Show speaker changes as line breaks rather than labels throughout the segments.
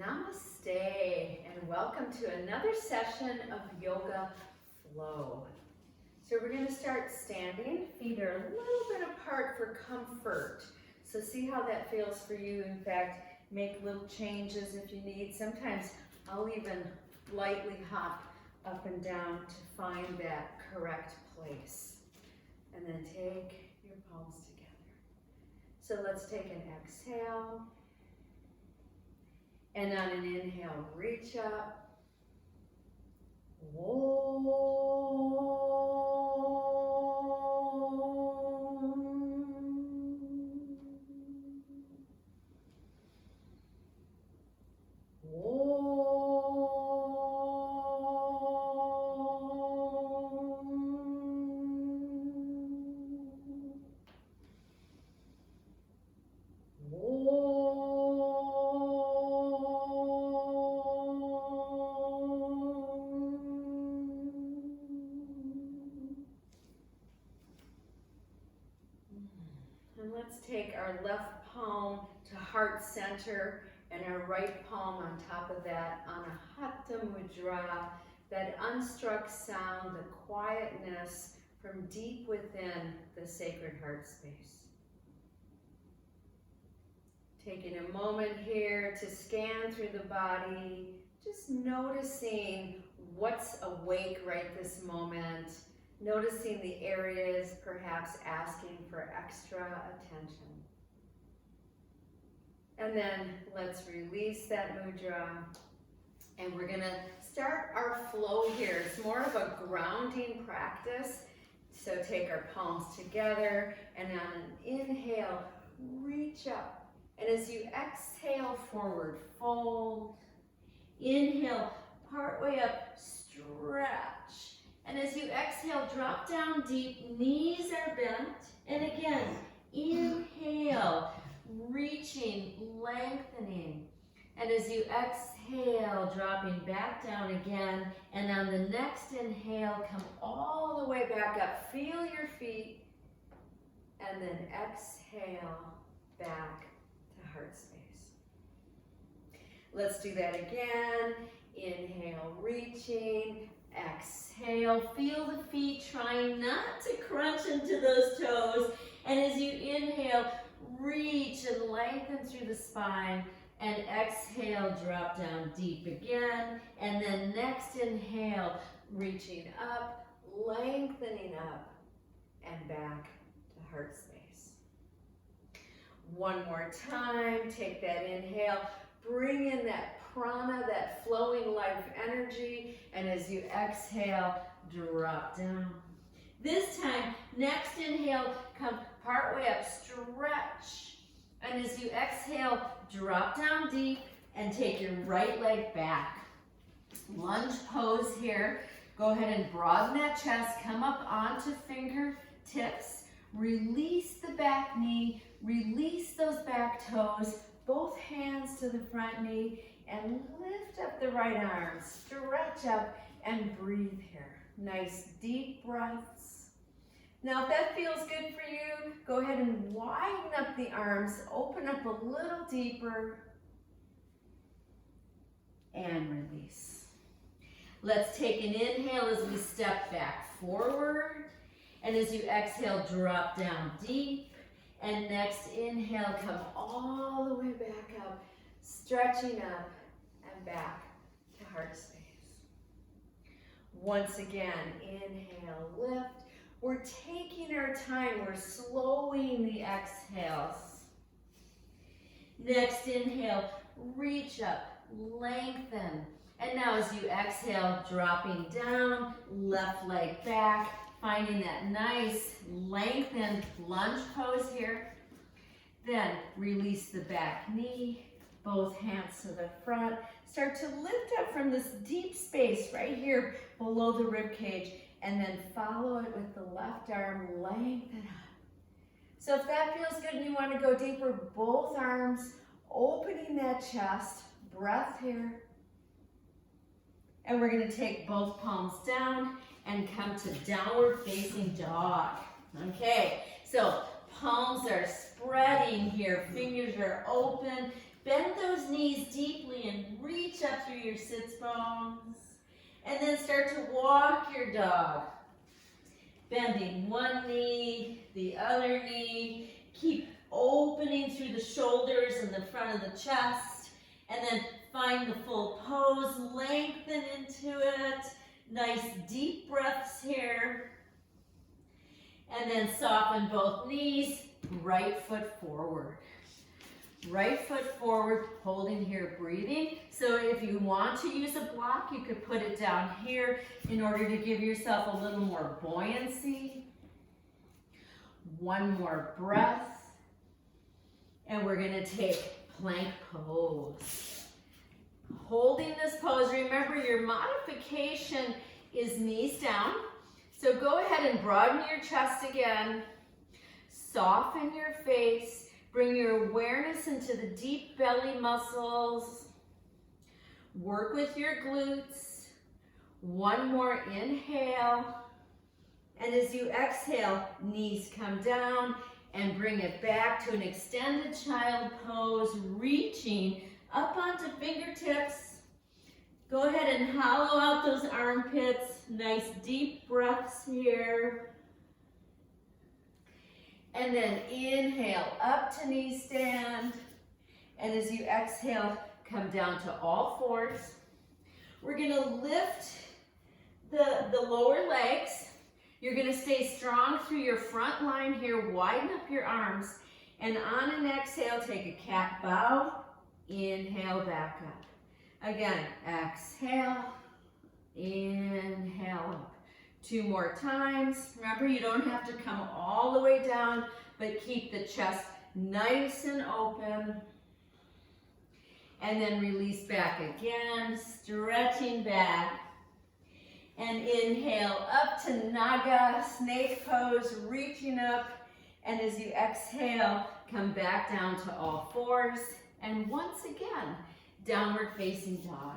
Namaste and welcome to another session of Yoga Flow. So we're going to start standing. Feet are a little bit apart for comfort. So see how that feels for you. In fact, make little changes if you need. Sometimes I'll even lightly hop up and down to find that correct place. And then take your palms together. So let's take an exhale. And on an inhale, reach up. And let's take our left palm to heart center and our right palm on top of that on a Hatha Mudra, that unstruck sound, the quietness from deep within the sacred heart space. Taking a moment here to scan through the body, just noticing what's awake right this moment. Noticing the areas perhaps asking for extra attention. And then let's release that mudra. And we're gonna start our flow here. It's more of a grounding practice. So take our palms together and on an inhale, reach up. And as you exhale forward, fold. Inhale, partway up, stretch. And as you exhale, drop down deep, knees are bent. And again, inhale, reaching, lengthening. And as you exhale, dropping back down again. And on the next inhale, come all the way back up. Feel your feet. And then exhale back to heart space. Let's do that again. Inhale, reaching. Exhale, feel the feet, trying not to crunch into those toes. And as you inhale, reach and lengthen through the spine. And exhale, drop down deep again. And then next inhale, reaching up, lengthening up, and back to heart space. One more time, take that inhale, bring in that prana, that flowing life energy, and as you exhale, drop down. This time, next inhale, come partway up, stretch. And as you exhale, drop down deep and take your right leg back. Lunge pose here. Go ahead and broaden that chest, come up onto fingertips, release the back knee, release those back toes, both hands to the front knee, and lift up the right arm, stretch up and breathe here. Nice deep breaths. Now if that feels good for you, go ahead and widen up the arms, open up a little deeper, and release. Let's take an inhale as we step back forward, and as you exhale, drop down deep, and next inhale, come all the way back up, stretching up, and back to heart space. Once again, inhale, lift. We're taking our time, we're slowing the exhales. Next inhale, reach up, lengthen. And now as you exhale, dropping down, left leg back, finding that nice lengthened lunge pose here. Then release the back knee, both hands to the front. Start to lift up from this deep space right here below the rib cage, and then follow it with the left arm, lengthen up. So if that feels good and you want to go deeper, both arms, opening that chest, breath here. And we're going to take both palms down and come to downward facing dog. Okay, so palms are spreading here, fingers are open,
Bend those knees deeply and reach up through your sits bones. And then start to walk your dog. Bending one knee, the other knee. Keep opening through the shoulders and the front of the chest. And then find the full pose, lengthen into it. Nice deep breaths here. And then soften both knees, right foot forward. Right foot forward, holding here, breathing. So if you want to use a block, you could put it down here in order to give yourself a little more buoyancy. One more breath. And we're gonna take plank pose. Holding this pose, remember your modification is knees down. So go ahead and broaden your chest again. Soften your face. Bring your awareness into the deep belly muscles. Work with your glutes. One more inhale. And as you exhale, knees come down and bring it back to an extended child pose, reaching up onto fingertips. Go ahead and hollow out those armpits. Nice deep breaths here. And then inhale up to knee stand. And as you exhale, come down to all fours. We're gonna lift the lower legs. You're gonna stay strong through your front line here. Widen up your arms. And on an exhale, take a cat bow. Inhale back up. Again, exhale, inhale up. 2 more times. Remember, you don't have to come all the way down, but keep the chest nice and open. And then release back again, stretching back. And inhale up to Naga, snake pose, reaching up. And as you exhale, come back down to all fours. And once again, downward facing dog.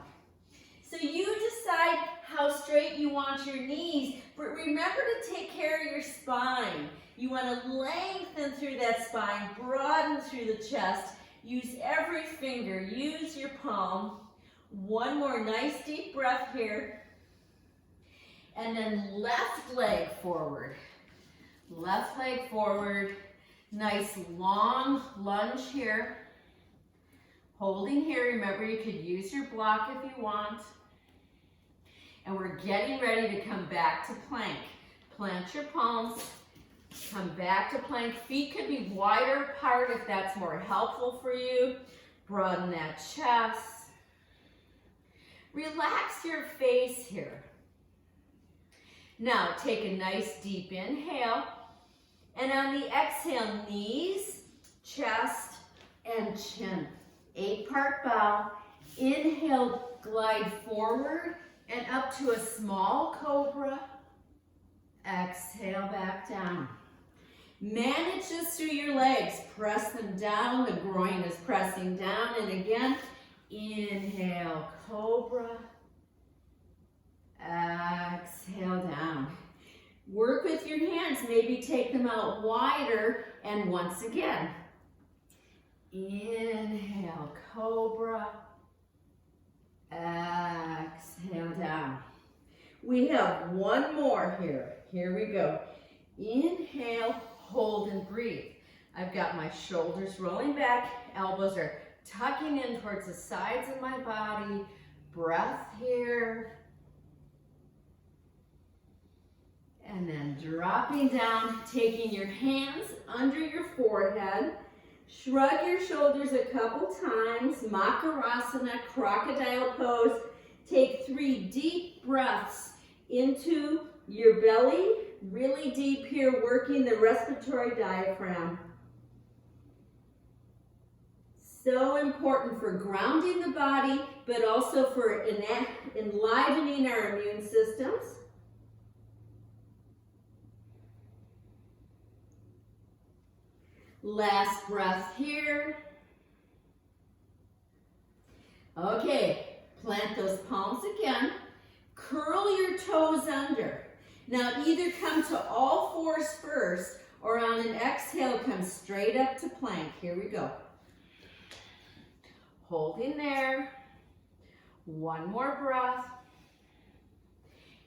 So you decide how straight you want your knees, but remember to take care of your spine. You want to lengthen through that spine, broaden through the chest. Use every finger, use your palm. One more nice deep breath here. And then left leg forward. Left leg forward. Nice long lunge here. Holding here, remember you could use your block if you want. And we're getting ready to come back to plank. Plant your palms, come back to plank. Feet could be wider apart if that's more helpful for you. Broaden that chest. Relax your face here. Now take a nice deep inhale. And on the exhale, knees, chest, and chin. 8-part bow. Inhale, glide forward and up to a small cobra. Exhale back down. Manage this through your legs. Press them down. The groin is pressing down. And again, inhale, cobra. Exhale down. Work with your hands. Maybe take them out wider. And once again, inhale, cobra. Exhale down. We have one more here. Here we go. Inhale, hold and breathe. I've got my shoulders rolling back. Elbows are tucking in towards the sides of my body. Breath here. And then dropping down, taking your hands under your forehead. Shrug your shoulders a couple times. Makarasana, crocodile pose. Take 3 deep breaths into your belly. Really deep here, working the respiratory diaphragm. So important for grounding the body, but also for enlivening our immune systems. Last breath here. Okay, plant those palms again. Curl your toes under. Now either come to all fours first, or on an exhale, come straight up to plank. Here we go. Holding there. One more breath.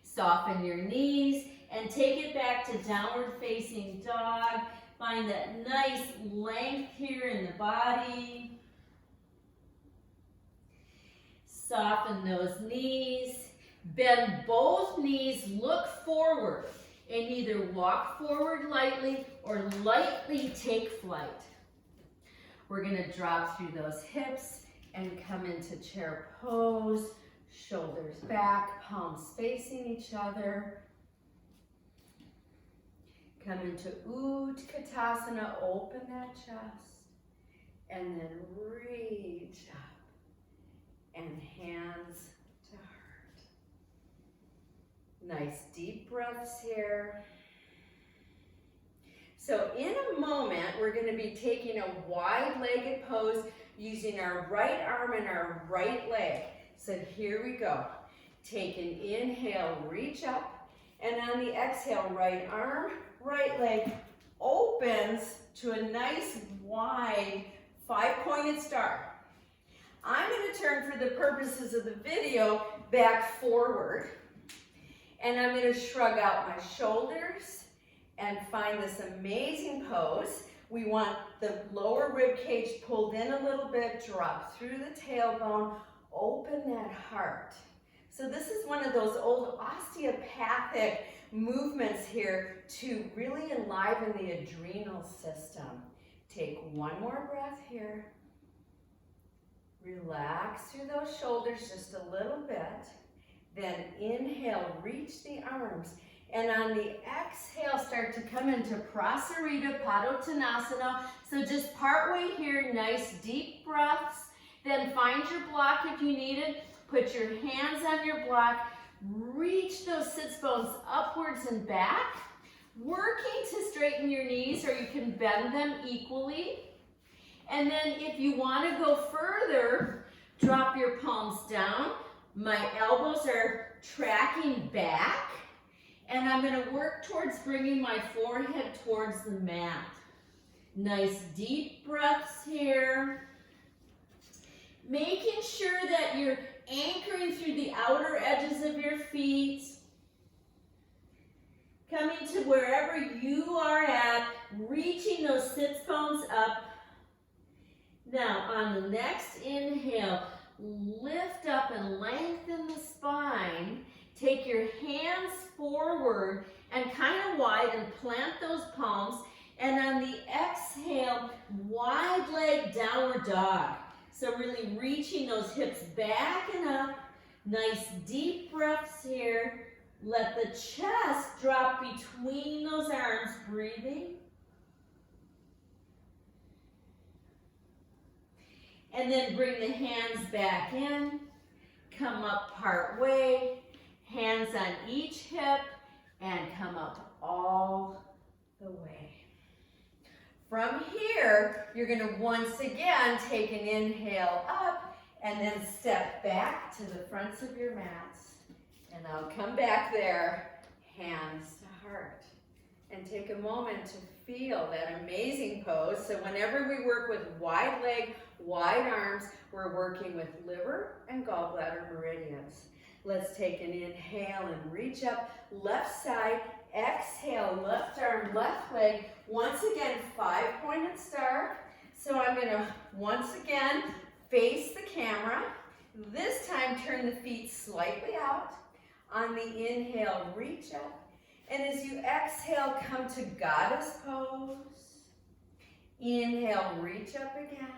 Soften your knees and take it back to downward facing dog. Find that nice length here in the body. Soften those knees. Bend both knees, look forward, and either walk forward lightly or lightly take flight. We're going to drop through those hips and come into chair pose, shoulders back, palms facing each other. Come into Utkatasana, open that chest, and then reach up, and hands to heart. Nice deep breaths here. So in a moment, we're going to be taking a wide-legged pose using our right arm and our right leg. So here we go. Take an inhale, reach up, and on the exhale, right arm, right leg opens to a nice wide 5-pointed star. I'm going to turn for the purposes of the video back forward, and I'm going to shrug out my shoulders and find this amazing pose. We want the lower rib cage pulled in a little bit, drop through the tailbone, open that heart. So this is one of those old osteopathic movements here to really enliven the adrenal system. Take one more breath here. Relax through those shoulders just a little bit. Then inhale, reach the arms. And on the exhale, start to come into Prasarita Padottanasana. So just partway here, nice deep breaths. Then find your block if you need it. Put your hands on your block. Reach those sits bones upwards and back. Working to straighten your knees, or you can bend them equally. And then if you want to go further, drop your palms down. My elbows are tracking back. And I'm going to work towards bringing my forehead towards the mat. Nice deep breaths here. Making sure that you're anchoring through the outer edges of your feet. Coming to wherever you are at, reaching those sits bones up. Now, on the next inhale, lift up and lengthen the spine. Take your hands forward and kind of wide and plant those palms. And on the exhale, wide leg downward dog. So really reaching those hips back and up. Nice deep breaths here. Let the chest drop between those arms, breathing. And then bring the hands back in. Come up part way. Hands on each hip and come up all the way. From here, you're going to once again take an inhale up and then step back to the fronts of your mats. And I'll come back there, hands to heart. And take a moment to feel that amazing pose. So whenever we work with wide leg, wide arms, we're working with liver and gallbladder meridians. Let's take an inhale and reach up, left side, exhale, left arm, left leg. Once again, 5-pointed star. So I'm going to once again face the camera. This time turn the feet slightly out. On the inhale, reach up. And as you exhale, come to goddess pose. Inhale, reach up again.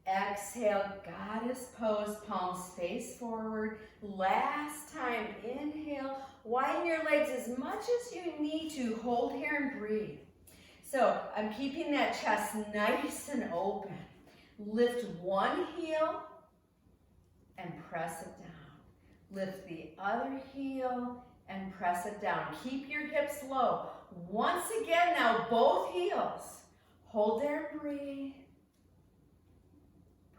Exhale, goddess pose, palms face forward. Last time, inhale, widen your legs as much as you need to. Hold here and breathe. So I'm keeping that chest nice and open. Lift one heel and press it down. Lift the other heel and press it down. Keep your hips low. Once again now, both heels. Hold there and breathe.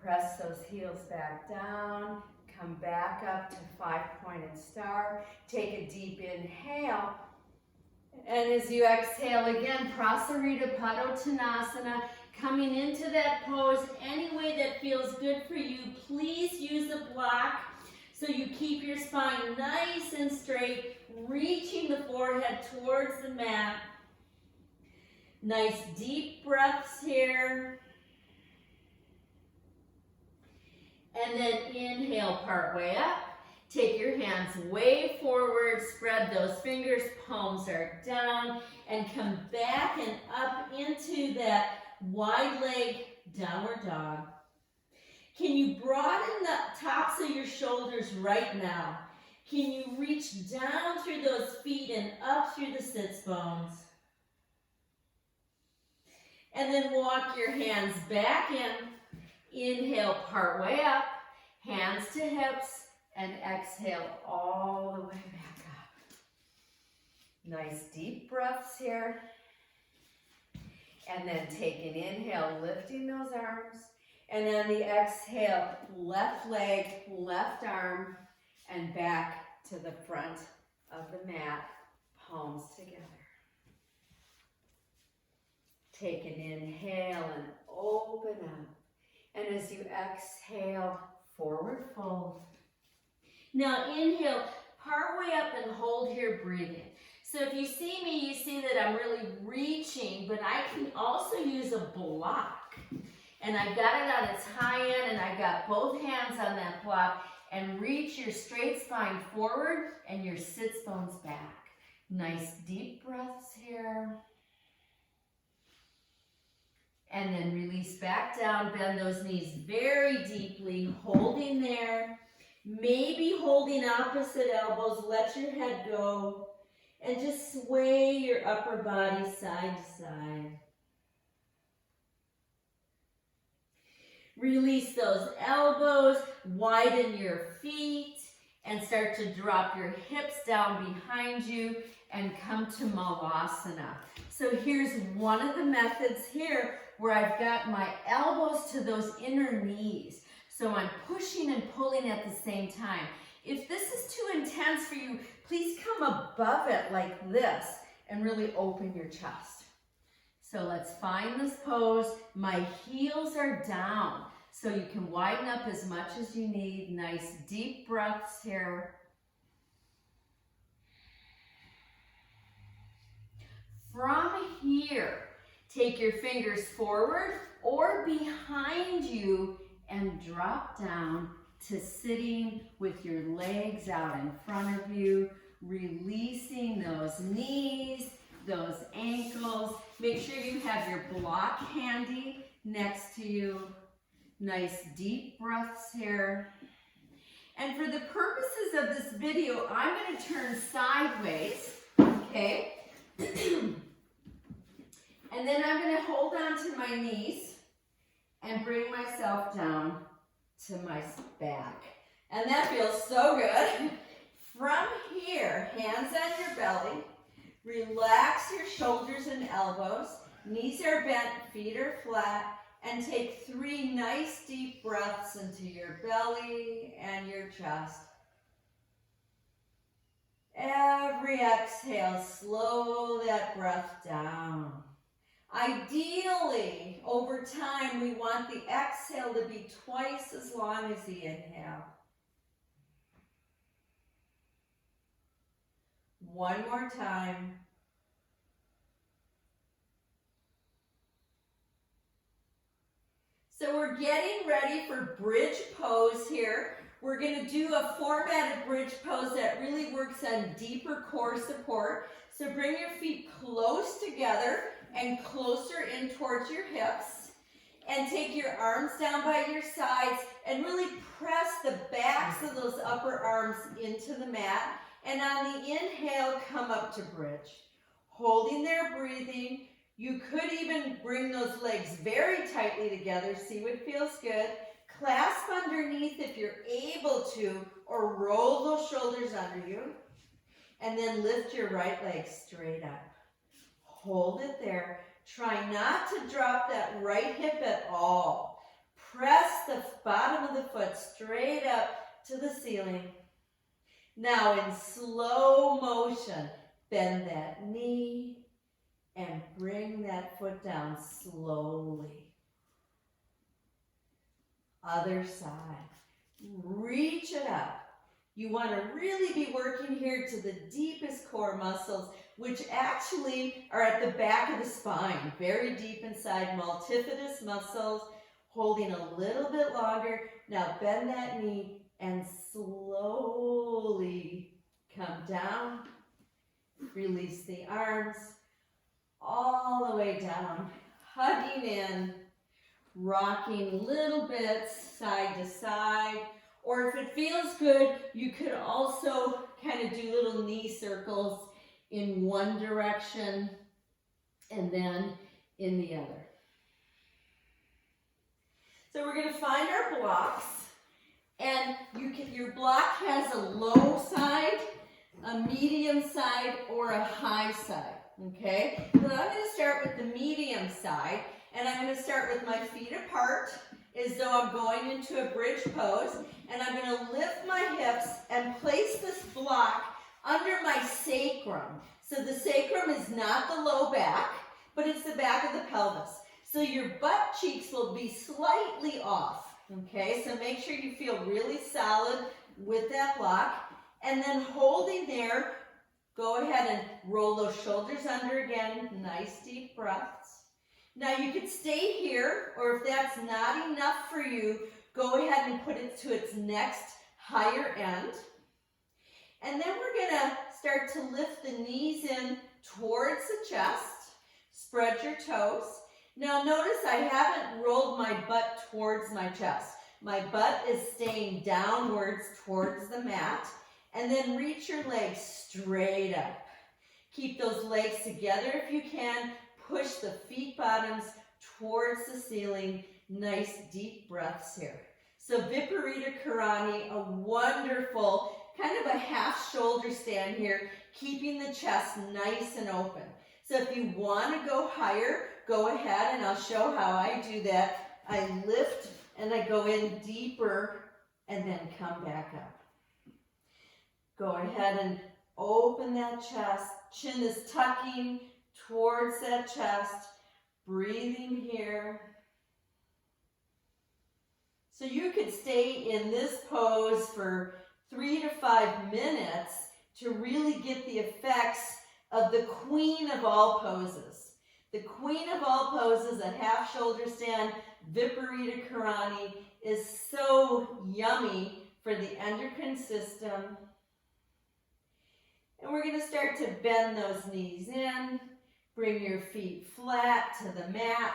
Press those heels back down. Come back up to 5-pointed star. Take a deep inhale. And as you exhale again, Prasarita Padottanasana. Coming into that pose any way that feels good for you. Please use a block so you keep your spine nice and straight, reaching the forehead towards the mat. Nice deep breaths here. And then inhale, part way up. Take your hands way forward, spread those fingers, palms are down, and come back and up into that wide leg downward dog. Can you broaden the tops of your shoulders right now? Can you reach down through those feet and up through the sits bones? And then walk your hands back in. Inhale, part way up, hands to hips, and exhale all the way back up. Nice deep breaths here. And then take an inhale, lifting those arms. And then the exhale, left leg, left arm, and back to the front of the mat, palms together. Take an inhale and open up. And as you exhale, forward fold. Now inhale, part way up and hold here, breathing. So if you see me, you see that I'm really reaching, but I can also use a block. And I've got it on its high end, and I've got both hands on that block, and reach your straight spine forward and your sits bones back. Nice deep breaths here. And then release back down, bend those knees very deeply, holding there. Maybe holding opposite elbows, let your head go, and just sway your upper body side to side. Release those elbows, widen your feet, and start to drop your hips down behind you and come to Malasana. So here's one of the methods here where I've got my elbows to those inner knees. So I'm pushing and pulling at the same time. If this is too intense for you, please come above it like this and really open your chest. So let's find this pose. My heels are down, so you can widen up as much as you need. Nice deep breaths here. From here, take your fingers forward or behind you and drop down to sitting with your legs out in front of you, releasing those knees, those ankles. Make sure you have your block handy next to you. Nice deep breaths here. And for the purposes of this video, I'm going to turn sideways, okay? And then I'm going to hold on to my knees and bring myself down to my back. And that feels so good. From here, hands on your belly. Relax your shoulders and elbows. Knees are bent, feet are flat. And take 3 nice deep breaths into your belly and your chest. Every exhale, slow that breath down. Ideally, over time, we want the exhale to be twice as long as the inhale. One more time. So we're getting ready for bridge pose here. We're going to do a formatted bridge pose that really works on deeper core support. So bring your feet close together and closer in towards your hips. And take your arms down by your sides and really press the backs of those upper arms into the mat. And on the inhale, come up to bridge. Holding there, breathing. You could even bring those legs very tightly together. See what feels good. Clasp underneath if you're able to, or roll those shoulders under you. And then lift your right leg straight up. Hold it there. Try not to drop that right hip at all. Press the bottom of the foot straight up to the ceiling. Now in slow motion, bend that knee and bring that foot down slowly. Other side. Reach it up. You want to really be working here to the deepest core muscles, which actually are at the back of the spine, very deep inside, multifidus muscles, holding a little bit longer. Now bend that knee and slowly come down. Release the arms all the way down, hugging in, rocking little bits side to side. Or if it feels good, you could also kind of do little knee circles in one direction and then in the other. So we're going to find our blocks, and your block has a low side, a medium side, or a high side, okay? So I'm going to start with the medium side, and I'm going to start with my feet apart as though I'm going into a bridge pose, and I'm going to lift my hips and place this block under my sacrum. So the sacrum is not the low back, but it's the back of the pelvis. So your butt cheeks will be slightly off, okay? So make sure you feel really solid with that block. And then holding there, go ahead and roll those shoulders under again. Nice deep breaths. Now you could stay here, or if that's not enough for you, go ahead and put it to its next higher end. And then we're gonna start to lift the knees in towards the chest. Spread your toes. Now notice I haven't rolled my butt towards my chest. My butt is staying downwards towards the mat. And then reach your legs straight up. Keep those legs together if you can. Push the feet bottoms towards the ceiling. Nice deep breaths here. So Viparita Karani, a wonderful kind of a half shoulder stand here, keeping the chest nice and open. So if you want to go higher, go ahead, and I'll show how I do that. I lift and I go in deeper and then come back up. Go ahead and open that chest. Chin is tucking towards that chest. Breathing here. So you could stay in this pose for 3 to 5 minutes to really get the effects of the queen of all poses. The queen of all poses, a half shoulder stand, Viparita Karani, is so yummy for the endocrine system. And we're going to start to bend those knees in. Bring your feet flat to the mat.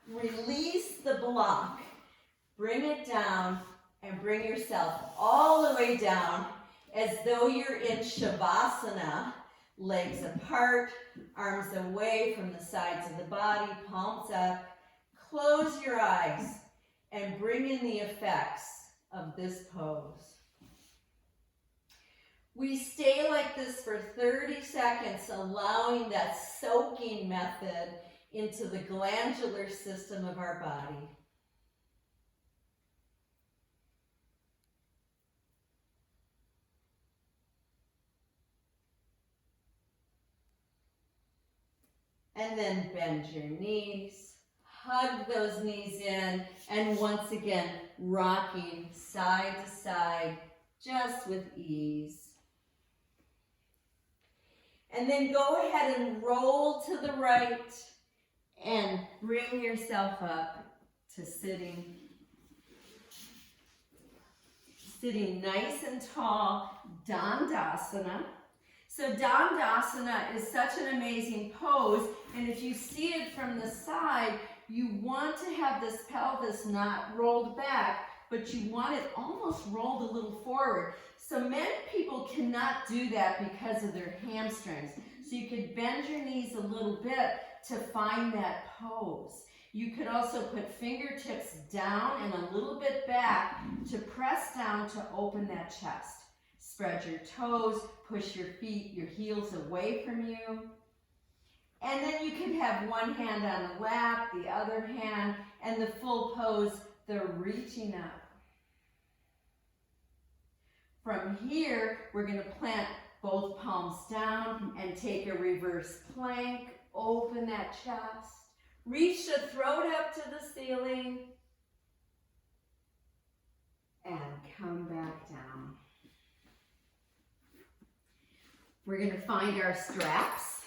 Release the block. Bring it down and bring yourself all the way down as though you're in Shavasana. Legs apart, arms away from the sides of the body, palms up. Close your eyes and bring in the effects of this pose. We stay like this for 30 seconds, allowing that soaking method into the glandular system of our body. And then bend your knees, hug those knees in, and once again, rocking side to side, just with ease. And then go ahead and roll to the right and bring yourself up to sitting. Sitting nice and tall, Dandasana. So Dandasana is such an amazing pose, and if you see it from the side, you want to have this pelvis not rolled back, but you want it almost rolled a little forward. So many people cannot do that because of their hamstrings. So you could bend your knees a little bit to find that pose. You could also put fingertips down and a little bit back to press down to open that chest. Spread your toes, push your feet, your heels away from you. And then you can have one hand on the lap, the other hand, and the full pose, the reaching up. From here, we're going to plant both palms down and take a reverse plank. Open that chest. Reach the throat up to the ceiling. and come back down. We're going to find our straps.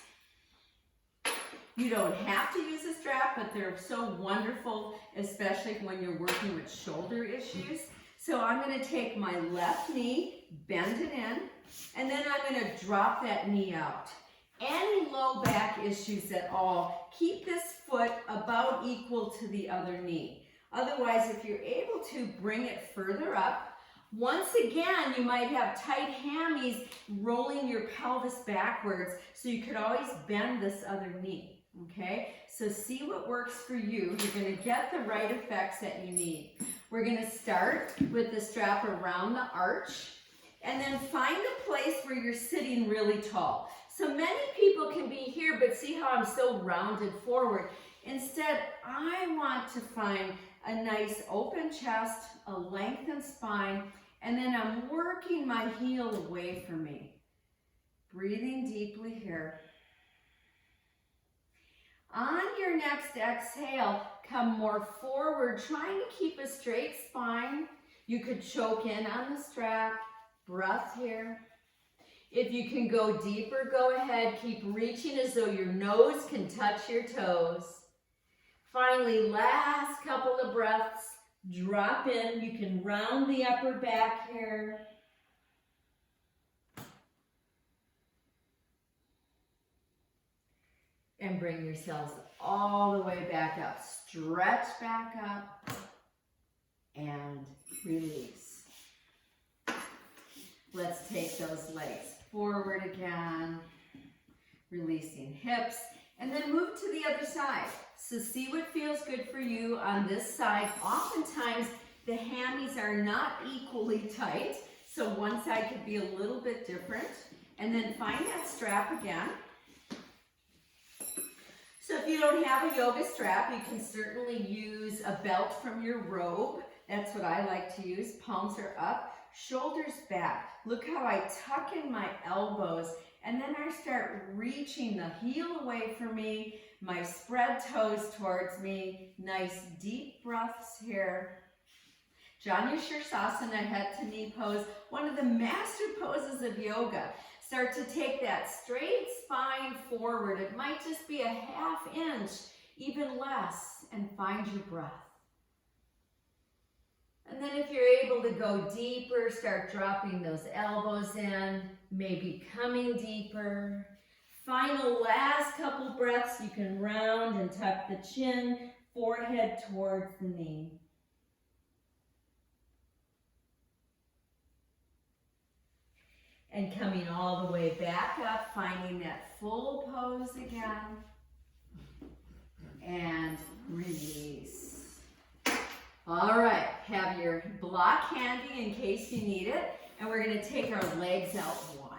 You don't have to use a strap, but they're so wonderful, especially when you're working with shoulder issues. So I'm going to take my left knee, bend it in, and then I'm going to drop that knee out. Any low back issues at all, keep this foot about equal to the other knee. Otherwise, if you're able to bring it further up, once again, you might have tight hammies rolling your pelvis backwards, so you could always bend this other knee, okay? So see what works for you. You're going to get the right effects that you need. We're going to start with the strap around the arch, and then find a place where you're sitting really tall. So many people can be here, but see how I'm so rounded forward. Instead, I want to find a nice open chest, a lengthened spine, and then I'm working my heel away from me. Breathing deeply here. On your next exhale, come more forward, trying to keep a straight spine. You could choke in on the strap. Breath here. If you can go deeper, go ahead. Keep reaching as though your nose can touch your toes. Finally, last couple of breaths. Drop in. You can round the upper back here. And bring yourselves all the way back up. Stretch back up and release. Let's take those legs forward again, releasing hips, and then move to the other side. So see what feels good for you on this side. Oftentimes, the hammies are not equally tight, so one side could be a little bit different. And then find that strap again. So if you don't have a yoga strap, you can certainly use a belt from your robe. That's what I like to use. Palms are up, shoulders back. Look how I tuck in my elbows, and then I start reaching the heel away from me, my spread toes towards me. Nice deep breaths here. Janu Shirsasana, head to knee pose, one of the master poses of yoga. Start to take that straight spine forward. It might just be a ½ inch, even less, and find your breath. And then if you're able to go deeper, start dropping those elbows in, maybe coming deeper. Final last couple breaths, you can round and tuck the chin, forehead towards the knee. And coming all the way back up, finding that full pose again. And release. All right, have your block handy in case you need it. And we're going to take our legs out wide.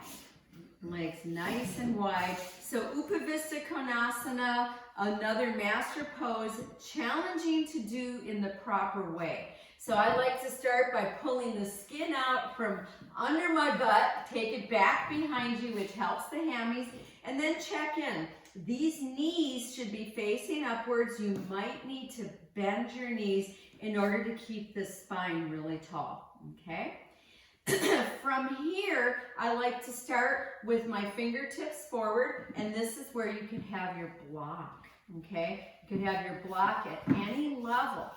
Legs nice and wide. So Upavista Konasana, another master pose, challenging to do in the proper way. So I like to start by pulling the skin out from under my butt, take it back behind you, which helps the hammies, and then check in. These knees should be facing upwards. You might need to bend your knees in order to keep the spine really tall, okay? From here, I like to start with my fingertips forward, and this is where you can have your block, okay? You can have your block at any level.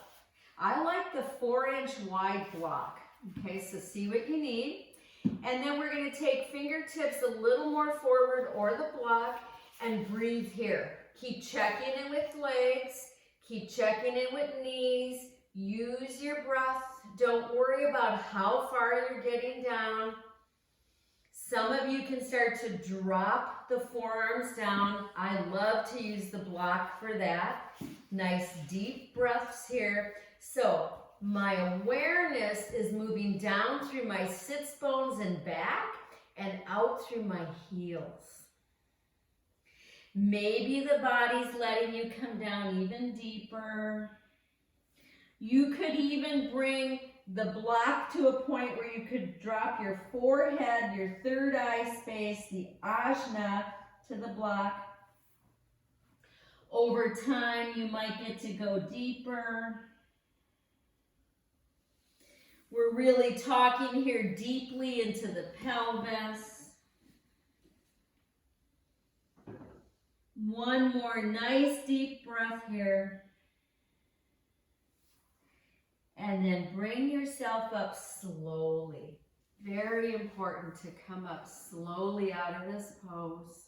I like the 4-inch wide block, okay? So see what you need. And then we're going to take fingertips a little more forward or the block and breathe here. Keep checking in with legs. Keep checking in with knees. Use your breath. Don't worry about how far you're getting down. Some of you can start to drop the forearms down. I love to use the block for that. Nice deep breaths here. So my awareness is moving down through my sits bones and back and out through my heels. Maybe the body's letting you come down even deeper. You could even bring the block to a point where you could drop your forehead, your third eye space, the ajna to the block. Over time, you might get to go deeper. We're really talking here deeply into the pelvis. One more nice deep breath here. And then bring yourself up slowly. Very important to come up slowly out of this pose.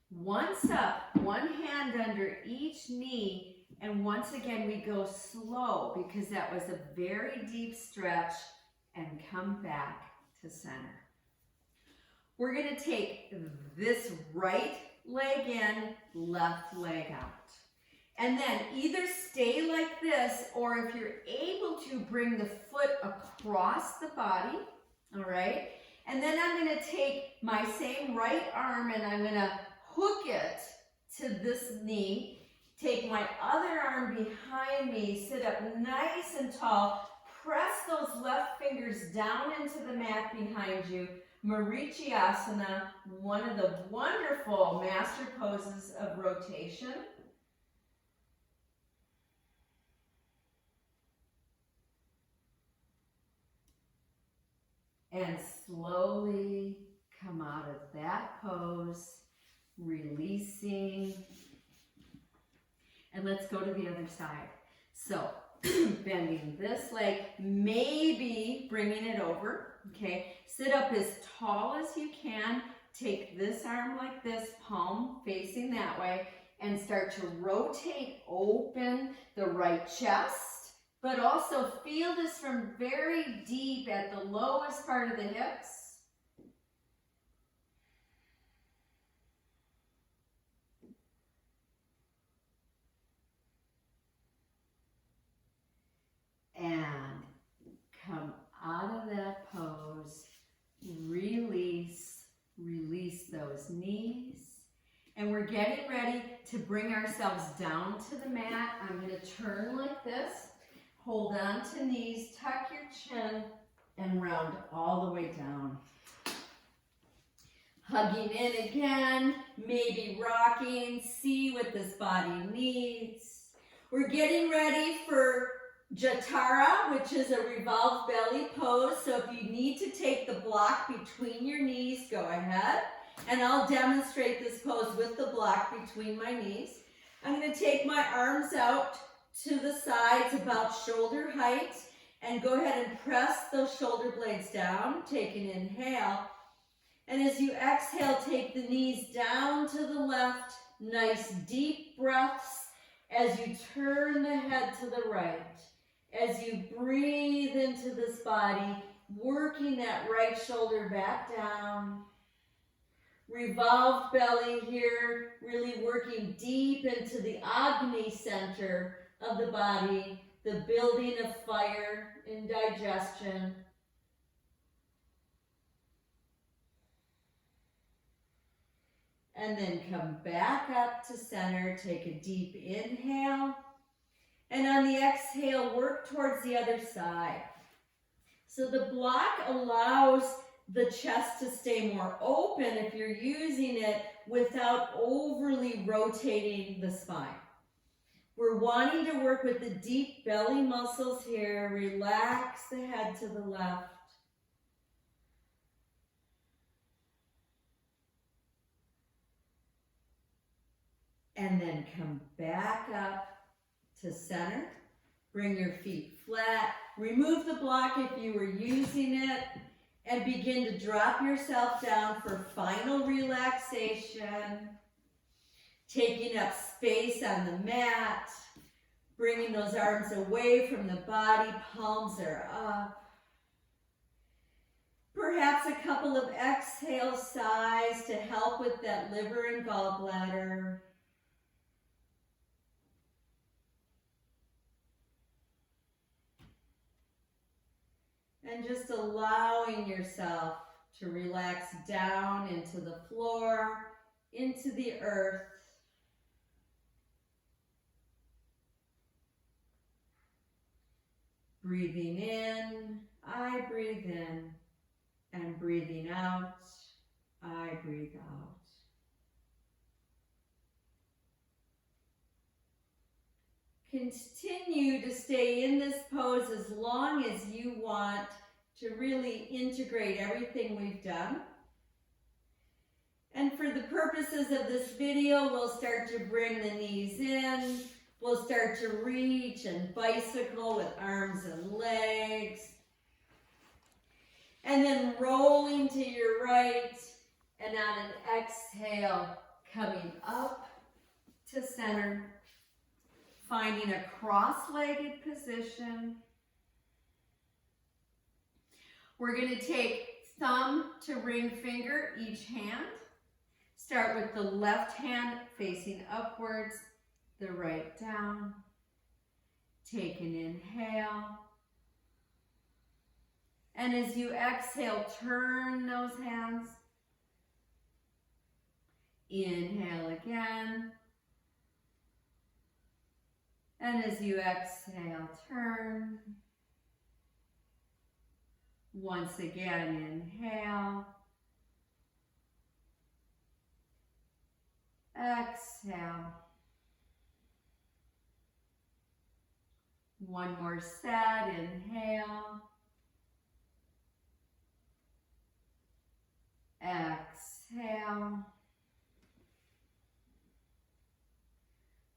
Once up, one hand under each knee, and once again we go slow because that was a very deep stretch, and come back to center. We're going to take this right leg in, left leg out. And then either stay like this, or if you're able to, bring the foot across the body, all right? And then I'm going to take my same right arm and I'm going to hook it to this knee. Take my other arm behind me, sit up nice and tall, press those left fingers down into the mat behind you. Marichyasana, one of the wonderful master poses of rotation. And slowly come out of that pose, releasing. And let's go to the other side. So, bending this leg, maybe bringing it over, okay? Sit up as tall as you can. Take this arm like this, palm facing that way, and start to rotate open the right chest. But also feel this from very deep at the lowest part of the hips. And come out of that pose, release those knees. And we're getting ready to bring ourselves down to the mat. I'm going to turn like this. Hold on to knees, tuck your chin, and round all the way down. Hugging in again, maybe rocking, see what this body needs. We're getting ready for Jatara, which is a revolved belly pose. So if you need to take the block between your knees, go ahead. And I'll demonstrate this pose with the block between my knees. I'm going to take my arms out to the sides about shoulder height, and go ahead and press those shoulder blades down. Take an inhale, and as you exhale, take the knees down to the left. Nice deep breaths as you turn the head to the right. As you breathe into this body, working that right shoulder back down. Revolved belly here, really working deep into the Agni center of the body, the building of fire in digestion. And then come back up to center, take a deep inhale. And on the exhale, work towards the other side. So the block allows the chest to stay more open if you're using it without overly rotating the spine. We're wanting to work with the deep belly muscles here. Relax the head to the left. And then come back up to center. Bring your feet flat. Remove the block if you were using it. And begin to drop yourself down for final relaxation. Taking up space on the mat. Bringing those arms away from the body. Palms are up. Perhaps a couple of exhale sighs to help with that liver and gallbladder. And just allowing yourself to relax down into the floor, into the earth. Breathing in, I breathe in, and breathing out, I breathe out. Continue to stay in this pose as long as you want to really integrate everything we've done. And for the purposes of this video, we'll start to bring the knees in. We'll start to reach and bicycle with arms and legs. And then rolling to your right, and on an exhale, coming up to center, finding a cross-legged position. We're going to take thumb to ring finger each hand. Start with the left hand facing upwards, the right down. Take an inhale. And as you exhale, turn those hands. Inhale again. And as you exhale, turn. Once again, inhale. Exhale. One more set, inhale. Exhale.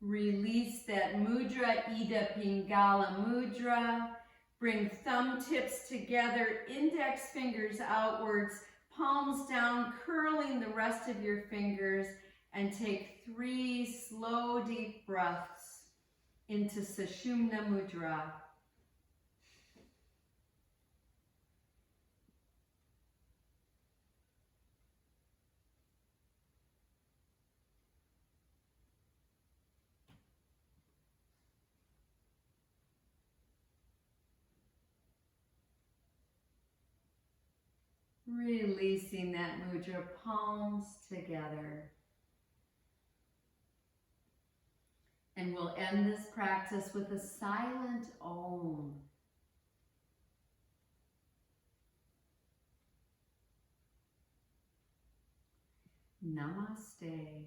Release that mudra, Ida Pingala mudra. Bring thumb tips together, index fingers outwards, palms down, curling the rest of your fingers, and take 3 slow, deep breaths into Sushumna Mudra. Releasing that mudra, palms together. And we'll end this practice with a silent Om. Namaste.